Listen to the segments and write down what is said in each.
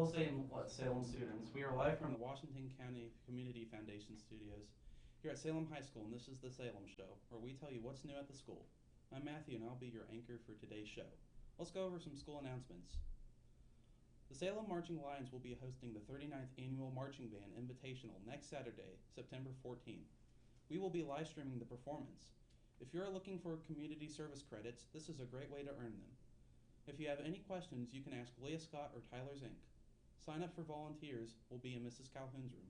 Hello, Salem students. We are live from the Washington County Community Foundation studios here at Salem High School, and this is the Salem Show, where we tell you what's new at the school. I'm Matthew, and I'll be your anchor for today's show. Let's go over some school announcements. The Salem Marching Lions will be hosting the 39th Annual Marching Band Invitational next Saturday, September 14th. We will be live streaming the performance. If you're looking for community service credits, this is a great way to earn them. If you have any questions, you can ask Leah Scott or Tyler Zink. Sign up for volunteers will be in Mrs. Calhoun's room.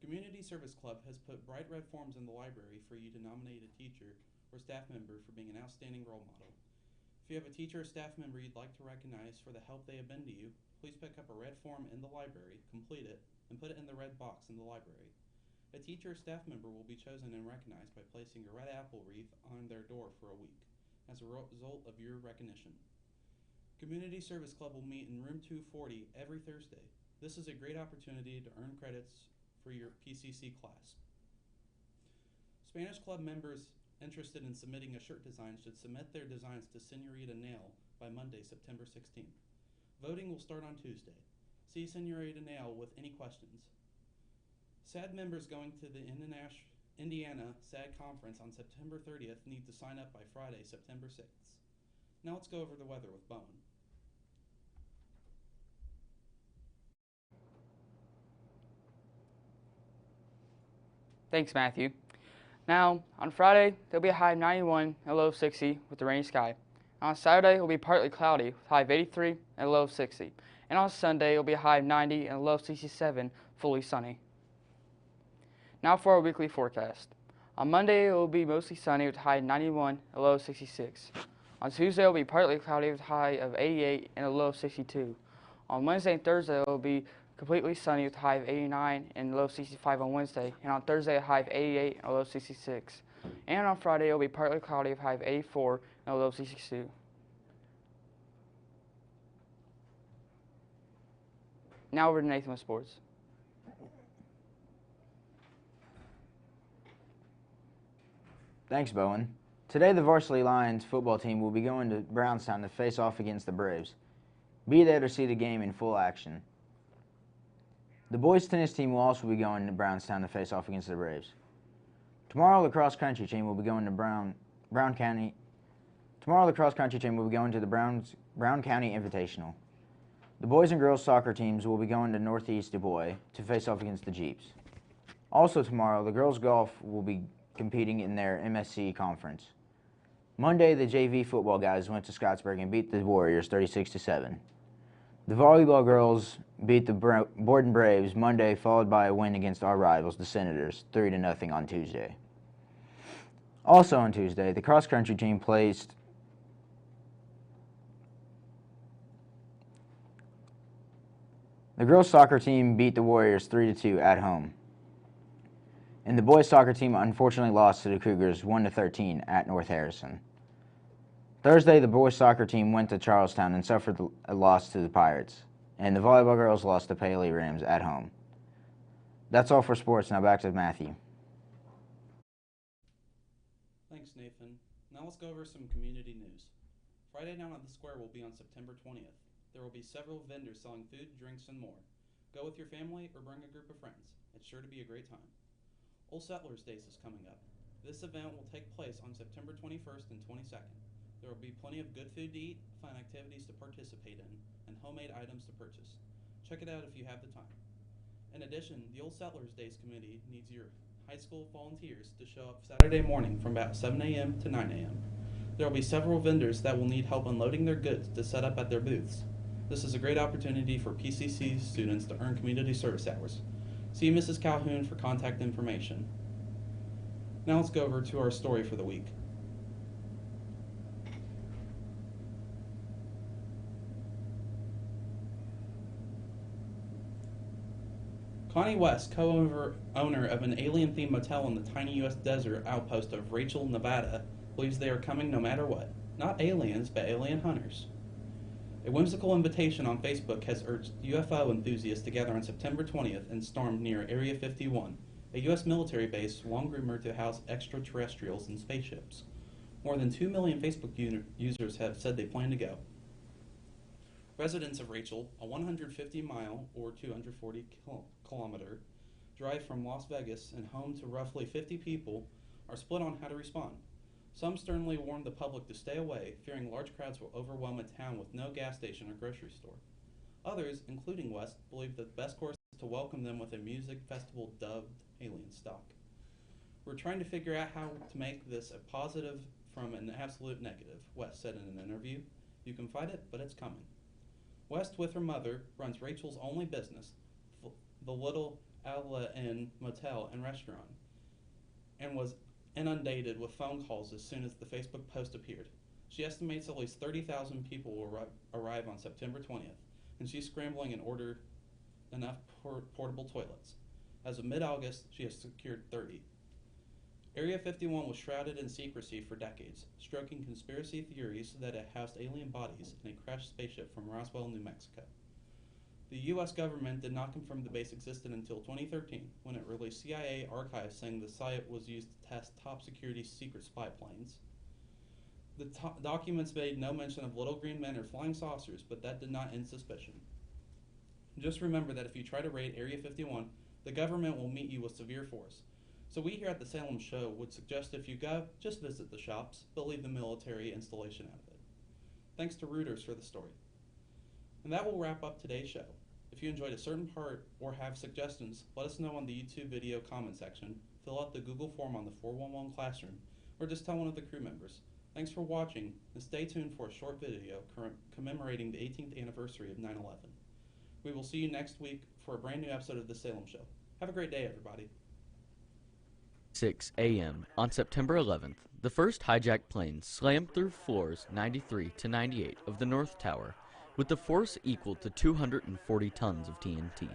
Community Service Club has put bright red forms in the library for you to nominate a teacher or staff member for being an outstanding role model. If you have a teacher or staff member you'd like to recognize for the help they have been to you, please pick up a red form in the library, complete it, and put it in the red box in the library. A teacher or staff member will be chosen and recognized by placing a red apple wreath on their door for a week as a result of your recognition. Community Service Club will meet in room 240 every Thursday. This is a great opportunity to earn credits for your PCC class. Spanish Club members interested in submitting a shirt design should submit their designs to Senorita Nail by Monday, September 16th. Voting will start on Tuesday. See Senorita Nail with any questions. SAD members going to the Indiana SAD conference on September 30th need to sign up by Friday, September 6th. Now let's go over the weather with Bowen. Thanks, Matthew. Now, on Friday, there'll be a high of 91 and a low of 60 with a rainy sky. On Saturday, it will be partly cloudy with a high of 83 and a low of 60. And on Sunday, it will be a high of 90 and a low of 67, fully sunny. Now for our weekly forecast. On Monday, it will be mostly sunny with a high of 91 and a low of 66. On Tuesday, it will be partly cloudy with a high of 88 and a low of 62. On Wednesday and Thursday, it will be completely sunny with a high of 89 and a low of 65 on Wednesday. And on Thursday, a high of 88 and a low of 66. And on Friday, it will be partly cloudy with a high of 84 and a low of 62. Now over to Nathan with sports. Thanks, Bowen. Today, the Varsity Lions football team will be going to Brownstown to face off against the Braves. Be there to see the game in full action. The boys tennis team will also be going to Brownstown to face off against the Braves. Tomorrow, the cross country team will be going to Brown County. Tomorrow, the cross country team will be going to the Brown County Invitational. The boys and girls soccer teams will be going to Northeast Du Bois to face off against the Jeeps. Also tomorrow, the girls golf will be competing in their MSC conference. Monday, the JV football guys went to Scottsburg and beat the Warriors 36-7. The volleyball girls beat the Borden Braves Monday, followed by a win against our rivals, the Senators, 3-0 on Tuesday. Also on Tuesday, the cross-country team placed the girls soccer team beat the Warriors 3-2 at home. And the boys soccer team unfortunately lost to the Cougars 1-13 at North Harrison. Thursday, the boys soccer team went to Charlestown and suffered a loss to the Pirates. And the volleyball girls lost to Paley Rams at home. That's all for sports. Now back to Matthew. Thanks, Nathan. Now let's go over some community news. Friday Down at the Square will be on September 20th. There will be several vendors selling food, drinks, and more. Go with your family or bring a group of friends. It's sure to be a great time. Old Settlers Days is coming up. This event will take place on September 21st and 22nd. There will be plenty of good food to eat, fun activities to participate in, and homemade items to purchase. Check it out if you have the time. In addition, the Old Settlers Days Committee needs your high school volunteers to show up Saturday morning from about 7 a.m. to 9 a.m. There will be several vendors that will need help unloading their goods to set up at their booths. This is a great opportunity for PCC students to earn community service hours. See Mrs. Calhoun for contact information. Now let's go over to our story for the week. Connie West, co-owner of an alien-themed motel in the tiny U.S. desert outpost of Rachel, Nevada, believes they are coming no matter what. Not aliens, but alien hunters. A whimsical invitation on Facebook has urged UFO enthusiasts to gather on September 20th and storm near Area 51, a U.S. military base long rumored to house extraterrestrials and spaceships. More than 2 million Facebook users have said they plan to go. Residents of Rachel, a 150-mile or 240-kilometer drive from Las Vegas and home to roughly 50 people, are split on how to respond. Some sternly warned the public to stay away, fearing large crowds will overwhelm a town with no gas station or grocery store. Others, including West, believe that the best course is to welcome them with a music festival dubbed Alien Stock. We're trying to figure out how to make this a positive from an absolute negative, West said in an interview. You can fight it, but it's coming. West, with her mother, runs Rachel's only business, the Little Outlet Inn Motel and Restaurant, and was inundated with phone calls as soon as the Facebook post appeared. She estimates at least 30,000 people will arrive on September 20th, and she's scrambling and ordered enough portable toilets. As of mid-August, she has secured 30. Area 51 was shrouded in secrecy for decades, stroking conspiracy theories that it housed alien bodies in a crashed spaceship from Roswell, New Mexico. The U.S. government did not confirm the base existed until 2013, when it released CIA archives saying the site was used to test top-security secret spy planes. The documents made no mention of little green men or flying saucers, but that did not end suspicion. Just remember that if you try to raid Area 51, the government will meet you with severe force. So we here at the Salem Show would suggest if you go, just visit the shops, but leave the military installation out of it. Thanks to Reuters for the story. And that will wrap up today's show. If you enjoyed a certain part or have suggestions, let us know on the YouTube video comment section, fill out the Google form on the 411 Classroom, or just tell one of the crew members. Thanks for watching, and stay tuned for a short video commemorating the 18th anniversary of 9/11. We will see you next week for a brand new episode of The Salem Show. Have a great day, everybody. 6 a.m. on September 11th, the first hijacked plane slammed through floors 93 to 98 of the North Tower with the force equal to 240 tons of TNT.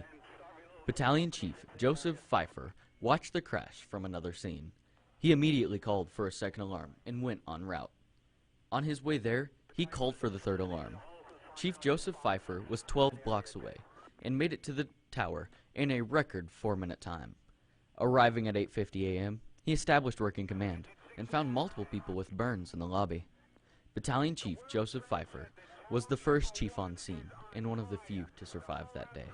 Battalion Chief Joseph Pfeiffer watched the crash from another scene. He immediately called for a second alarm and went en route. On his way there, he called for the third alarm. Chief Joseph Pfeiffer was 12 blocks away and made it to the tower in a record 4-minute time. Arriving at 8:50 a.m., he established working command and found multiple people with burns in the lobby. Battalion Chief Joseph Pfeiffer was the first chief on scene and one of the few to survive that day.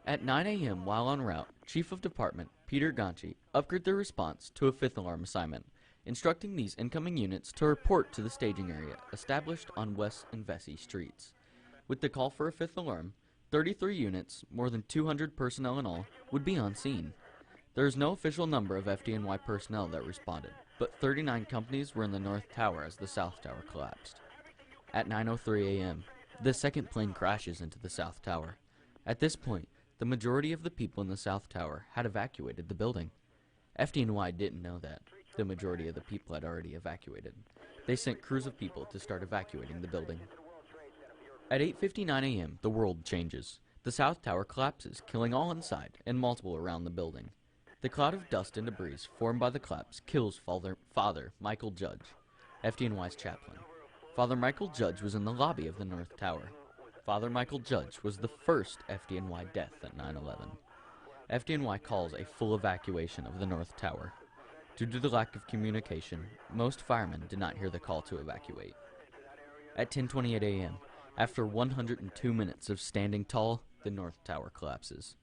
At 9 a.m. while en route, Chief of Department Peter Gonchi upgraded their response to a fifth alarm assignment, instructing these incoming units to report to the staging area established on West and Vesey streets. With the call for a fifth alarm, 33 units, more than 200 personnel in all, would be on scene. There is no official number of FDNY personnel that responded, but 39 companies were in the North Tower as the South Tower collapsed. At 9:03 a.m., the second plane crashes into the South Tower. At this point, the majority of the people in the South Tower had evacuated the building. FDNY didn't know that. The majority of the people had already evacuated. They sent crews of people to start evacuating the building. At 8:59 a.m., the world changes. The South Tower collapses, killing all inside and multiple around the building. The cloud of dust and debris formed by the collapse kills Father Michael Judge, FDNY's chaplain. Father Michael Judge was in the lobby of the North Tower. Father Michael Judge was the first FDNY death at 9/11. FDNY calls a full evacuation of the North Tower. Due to the lack of communication, most firemen did not hear the call to evacuate. At 10:28 a.m., after 102 minutes of standing tall, the North Tower collapses.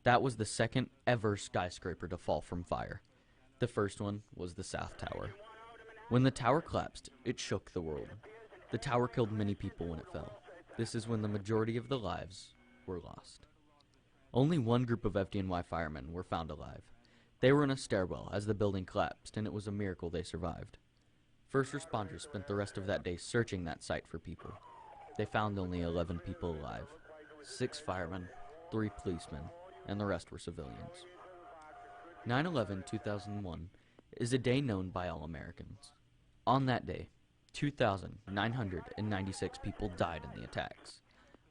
That was the second ever skyscraper to fall from fire. The first one was the South Tower. When the tower collapsed, it shook the world. The tower killed many people when it fell. This is when the majority of the lives were lost. Only one group of FDNY firemen were found alive. They were in a stairwell as the building collapsed, and it was a miracle they survived. First responders spent the rest of that day searching that site for people. They found only 11 people alive, 6 firemen, 3 policemen, and the rest were civilians. 9/11/2001 is a day known by all Americans. On that day, 2,996 people died in the attacks.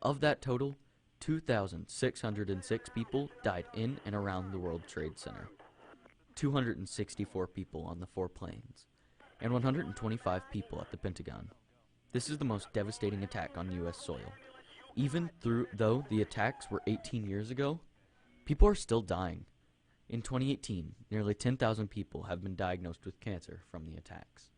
Of that total, 2,606 people died in and around the World Trade Center, 264 people on the 4 planes, and 125 people at the Pentagon. This is the most devastating attack on U.S. soil. Even though the attacks were 18 years ago, people are still dying. In 2018, nearly 10,000 people have been diagnosed with cancer from the attacks.